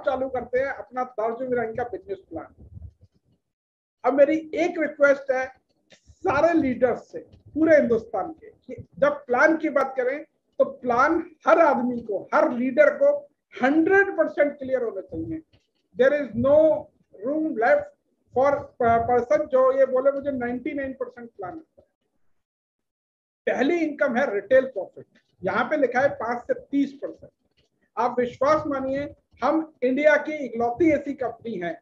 अब चालू करते हैं अपना दार्जु विरांग का बिजनेस प्लान। अब मेरी एक रिक्वेस्ट है सारे लीडर्स से पूरे हिंदुस्तान के कि जब प्लान की बात करें तो प्लान हर आदमी को, हर लीडर को 100% क्लियर होना चाहिए। There is no room left for person जो ये बोले मुझे 99% प्लान है। पहली इनकम है रिटेल प्रॉफिट, यहाँ पे लिखा है 5 से 30%। आप विश्वास मानिए हम इंडिया की इकलौती ऐसी कंपनी है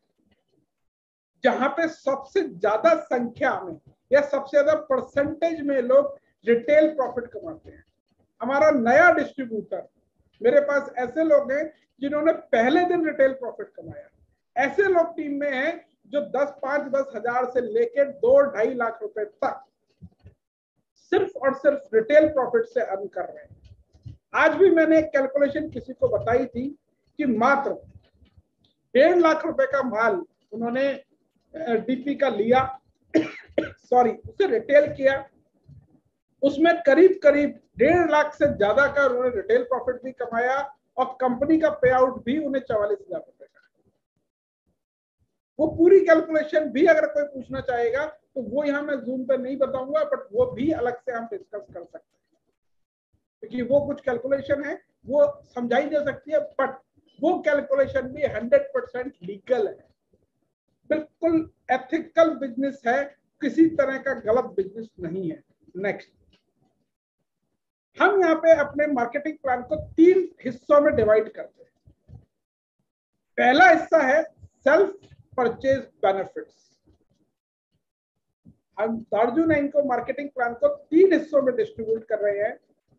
जहां पे सबसे ज्यादा संख्या में या सबसे ज्यादा परसेंटेज में लोग रिटेल प्रॉफिट कमाते हैं। हमारा नया डिस्ट्रीब्यूटर, मेरे पास ऐसे लोग हैं जिन्होंने पहले दिन रिटेल प्रॉफिट कमाया। ऐसे लोग टीम में हैं जो 5-10 हजार से लेकर 2-2.5 लाख रुपए तक सिर्फ और सिर्फ रिटेल प्रॉफिट से अर्न कर रहे हैं। आज भी मैंने एक कैलकुलेशन किसी को बताई थी कि मात्र 1.5 लाख रुपए का माल उन्होंने डीपी का लिया सॉरी उसे रिटेल किया, उसमें करीब करीब 1.5 लाख से ज्यादा का उन्होंने रिटेल प्रॉफिट भी कमाया और कंपनी का पे आउट भी उन्हें 44,000 रुपए का। वो पूरी कैलकुलेशन भी अगर कोई पूछना चाहेगा तो वो यहाँ मैं जूम पे नहीं बताऊंगा, बट वो भी अलग से हम डिस्कस कर सकते हैं क्योंकि वो कुछ कैलकुलेशन है वो समझाई जा सकती है, बट वो कैलकुलेशन भी 100% लीगल है, बिल्कुल एथिकल बिजनेस है, किसी तरह का गलत बिजनेस नहीं है। नेक्स्ट, हम यहाँ पे अपने मार्केटिंग प्लान को 3 हिस्सों में डिवाइड करते हैं। पहला हिस्सा है सेल्फ परचेज बेनिफिट्स। हम दार्जु 9 को मार्केटिंग प्लान को 3 हिस्सों में डिस्ट्रीब्यूट कर रहे हैं।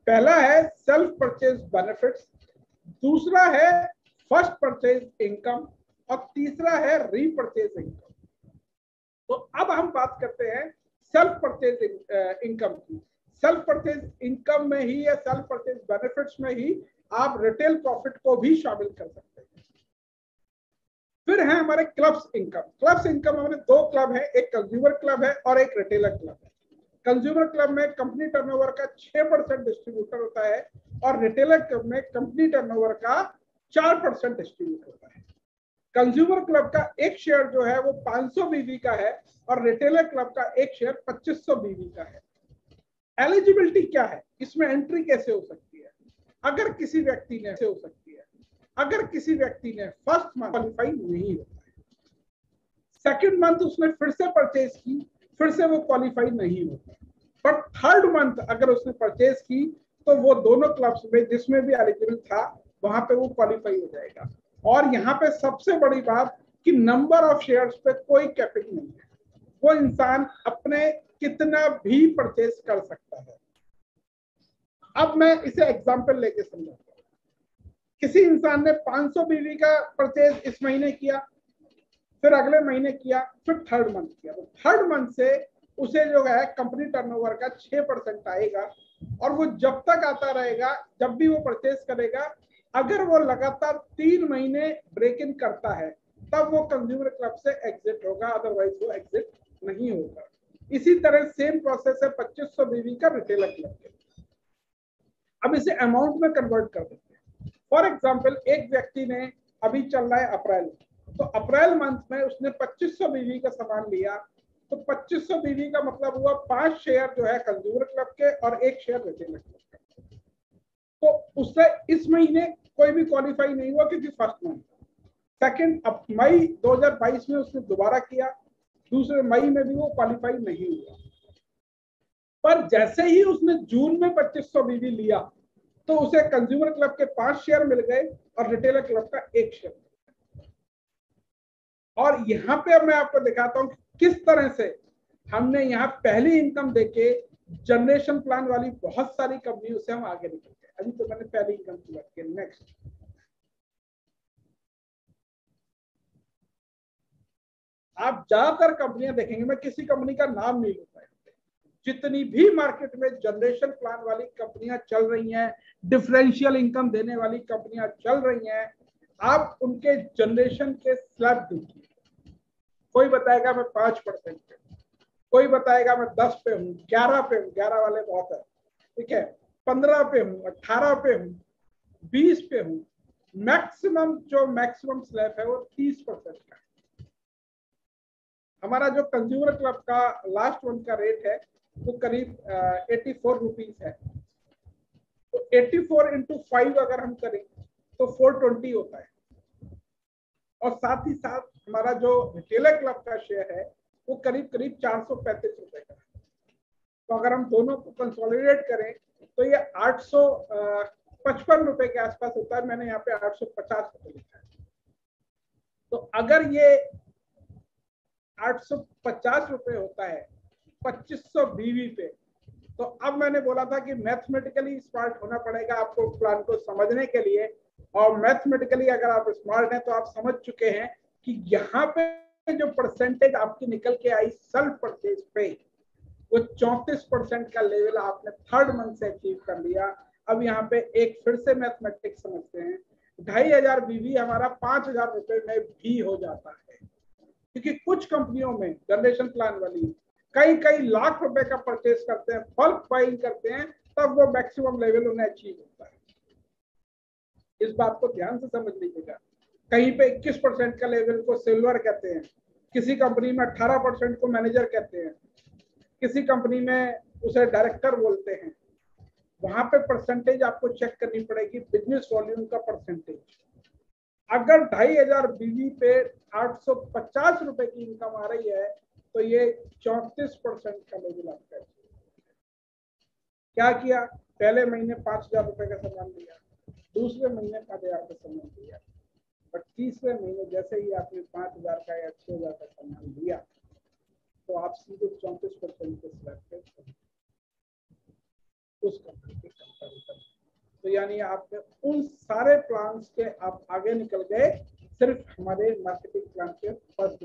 पहला है सेल्फ परचेज बेनिफिट्स, दूसरा है फर्स्ट परचेज इनकम और तीसरा है रीपरचेज इनकम। तो अब हम बात करते हैं सेल्फ परचेज इनकम की। सेल्फ परचेज इनकम में ही या सेल्फ परचेज बेनिफिट्स में ही आप रिटेल प्रॉफिट को भी शामिल कर सकते हैं। फिर है हमारे क्लब्स इनकम। क्लब्स इनकम हमारे 2 क्लब है, एक कंज्यूमर क्लब है और एक रिटेलर क्लब है। कंज्यूमर क्लब में कंपनी टर्नओवर का 6% डिस्ट्रीब्यूटर होता है और रिटेलर क्लब में कंपनी टर्नओवर का 4% डिस्ट्रीब्यूट होता है। कंज्यूमर क्लब का एक शेयर जो है वो 500 बीवी का है और रिटेलर क्लब का एक शेयर 2500 बीवी का है। एलिजिबिलिटी क्या है, इसमें एंट्री कैसे हो सकती है? अगर किसी व्यक्ति ने हो सकती है अगर किसी व्यक्ति ने फर्स्ट मंथ क्वालिफाई नहीं होता है, सेकंड मंथ उसने फिर से परचेज की, फिर से वो क्वालिफाई नहीं होता, बट थर्ड मंथ अगर उसने परचेज की तो वो दोनों क्लब्स में जिसमें भी एलिजिबल था वहां पे वो क्वालिफाई हो जाएगा। और यहाँ पे सबसे बड़ी बात कि नंबर ऑफ शेयर्स पे कोई कैपिंग नहीं है, वो इंसान अपने कितना भी परचेज कर सकता है। अब मैं इसे एग्जांपल लेके समझाता हूँ। किसी इंसान ने 500 बीवी का परचेज इस महीने किया, फिर अगले महीने किया, फिर थर्ड मंथ किया, तो थर्ड मंथ से उसे जो है कंपनी टर्नओवर का 6% आएगा और वो जब तक आता रहेगा, जब भी वो परचेज करेगा, अगर वो लगातार 3 महीने ब्रेक इन करता है तब वो कंज्यूमर क्लब से एग्जिट होगा, अदरवाइज वो एग्जिट नहीं होगा। इसी तरह सेम प्रोसेस है 2500 बीवी का रिटेलर क्लब के। अब इसे अमाउंट में कन्वर्ट कर देते हैं। फॉर एग्जाम्पल, एक व्यक्ति ने अभी चल रहा है अप्रैल, तो अप्रैल मंथ में उसने 2500 बीवी का सामान लिया, तो 2500 बीवी का मतलब हुआ 5 शेयर जो है कंज्यूमर क्लब के और 1 शेयर रिटेलर क्लब का। तो उससे इस महीने कोई भी क्वालिफाई नहीं हुआ क्योंकि फर्स्ट मंथ। सेकंड, अब मई 2022 में उसने दोबारा किया, दूसरे मई में भी वो क्वालिफाई नहीं हुआ, पर जैसे ही उसने जून में 2500 बीवी लिया तो उसे कंज्यूमर क्लब के 5 शेयर मिल गए और रिटेलर क्लब का 1 शेयर। और यहाँ पे अब मैं आपको दिखाता हूँ किस तरह से हमने यहाँ पहली इनकम देके जनरेशन प्लान वाली बहुत सारी कंपनियों से हम आगे निकलते हैं। अभी तो मैंने पहली इनकम की बात की। नेक्स्ट, आप ज्यादातर कंपनियां देखेंगे, मैं किसी कंपनी का नाम नहीं लूंगा, जितनी भी मार्केट में जनरेशन प्लान वाली कंपनियां चल रही हैं, डिफरेंशियल इनकम देने वाली कंपनियां चल रही हैं, आप उनके जनरेशन के स्लैब देखिए। कोई बताएगा मैं 5% पे हूँ, कोई बताएगा मैं 10 पे हूँ, 11 पे हूँ, 11 वाले बहुत है, ठीक है, 15 पे हूँ, 18 पे हूँ, 20 पे हूँ। मैक्सिमम स्लैब है वो 30% का है। हमारा जो कंज्यूमर क्लब का लास्ट वन का रेट है वो करीब 84 रुपीज है। तो 84 इंटू 5 अगर हम करें तो 420 होता है। और साथ ही साथ हमारा जो रिटेलर क्लब का शेयर है वो करीब 435 रुपए का है। तो अगर हम दोनों को कंसोलिडेट करें तो ये 855 रुपए के आसपास होता है। मैंने यहाँ पे 850 रुपए लिखा है। तो अगर ये 850 रुपए होता है 2500 बीवी पे, तो अब मैंने बोला था कि मैथमेटिकली स्मार्ट होना पड़ेगा आपको प्लान को समझने के लिए। और मैथमेटिकली अगर आप स्मार्ट हैं तो आप समझ चुके हैं कि यहाँ पे जो परसेंटेज आपकी निकल के आई सेल्फ परचेज पे, वो 34% का लेवल आपने थर्ड मंथ से अचीव कर लिया। अब यहाँ पे एक फिर से मैथमेटिक्स समझते हैं। 2500 बीवी हमारा 5000 रुपए में भी हो जाता है, क्योंकि कुछ कंपनियों में जनरेशन प्लान वाली कई लाख रुपए का परचेज करते हैं, बल्क बाइंग करते हैं, तब वो मैक्सिमम लेवल उन्हें अचीव होता है। इस बात को ध्यान से समझ लीजिएगा। कहीं पे 21% का लेवल को सिल्वर कहते हैं, किसी कंपनी में 18% को मैनेजर कहते हैं, किसी कंपनी में उसे डायरेक्टर बोलते हैं। वहां पे परसेंटेज आपको चेक करनी पड़ेगी, बिजनेस वॉल्यूम का परसेंटेज। अगर 2500 बीवी पे 850 रुपए की इनकम आ रही है तो ये 34% का लेवल आपका है। क्या किया, पहले महीने 5000 रुपए का सामान लिया, दूसरे महीने 5000 का सामान लिया, और तीसरे महीने जैसे ही आपने 5000 का या 6000 का सामान लिया तो आप सीधे 34% के स्लैब पे उस कंपनी के कंपैरिजन। तो यानी आपने उन सारे प्लान्स के आप आगे निकल गए सिर्फ हमारे मार्केटिंग प्लान के फर्स्ट